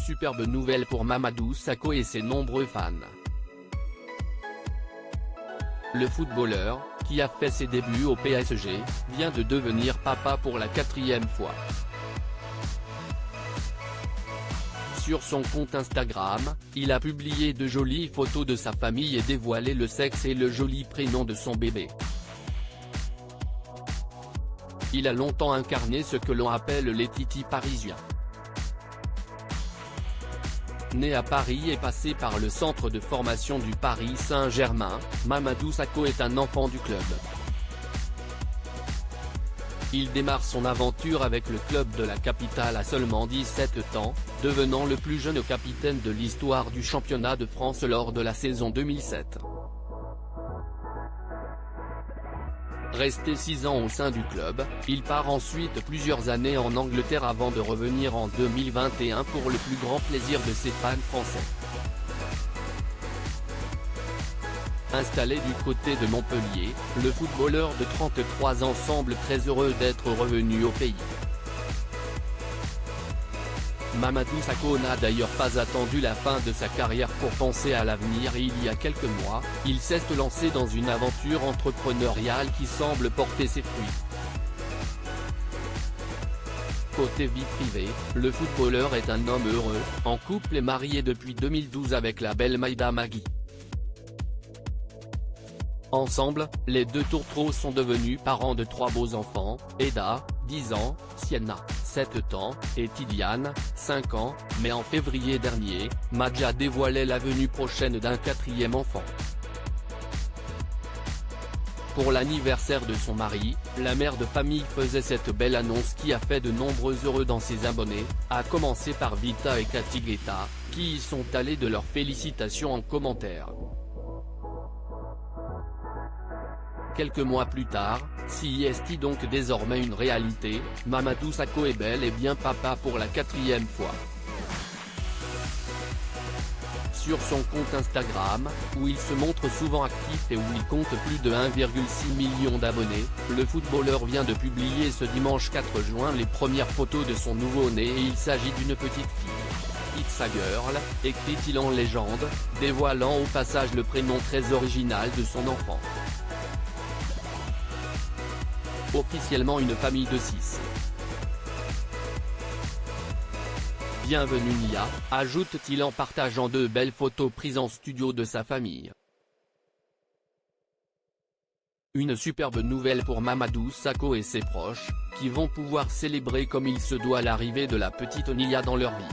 superbe nouvelle pour Mamadou Sakho et ses nombreux fans. Le footballeur, qui a fait ses débuts au PSG, vient de devenir papa pour la 4e fois. Sur son compte Instagram, il a publié de jolies photos de sa famille et dévoilé le sexe et le joli prénom de son bébé. Il a longtemps incarné ce que l'on appelle les titis parisiens. Né à Paris et passé par le centre de formation du Paris Saint-Germain, Mamadou Sakho est un enfant du club. Il démarre son aventure avec le club de la capitale à seulement 17 ans, devenant le plus jeune capitaine de l'histoire du championnat de France lors de la saison 2007. Resté 6 ans au sein du club, il part ensuite plusieurs années en Angleterre avant de revenir en 2021 pour le plus grand plaisir de ses fans français. Installé du côté de Montpellier, le footballeur de 33 ans semble très heureux d'être revenu au pays. Mamadou Sakho n'a d'ailleurs pas attendu la fin de sa carrière pour penser à l'avenir et il y a quelques mois, il s'est lancé dans une aventure entrepreneuriale qui semble porter ses fruits. Côté vie privée, le footballeur est un homme heureux, en couple et marié depuis 2012 avec la belle Maïda Magui. Ensemble, les deux tourtereaux sont devenus parents de 3 beaux enfants, Eda, 10 ans, Sienna, 7 ans, et Tidiane, 5 ans, mais en février dernier, Madja dévoilait la venue prochaine d'un 4e enfant. Pour l'anniversaire de son mari, la mère de famille faisait cette belle annonce qui a fait de nombreux heureux dans ses abonnés, à commencer par Vita et Cathy Guetta, qui y sont allés de leurs félicitations en commentaire. Quelques mois plus tard, si est donc désormais une réalité, Mamadou Sakho est bel et bien papa pour la 4e fois. Sur son compte Instagram, où il se montre souvent actif et où il compte plus de 1,6 million d'abonnés, le footballeur vient de publier ce dimanche 4 juin les premières photos de son nouveau-né et il s'agit d'une petite fille. It's a girl, écrit-il en légende, dévoilant au passage le prénom très original de son enfant. Officiellement une famille de 6. Bienvenue Nia, ajoute-t-il en partageant 2 belles photos prises en studio de sa famille. Une superbe nouvelle pour Mamadou Sakho et ses proches, qui vont pouvoir célébrer comme il se doit l'arrivée de la petite Nia dans leur vie.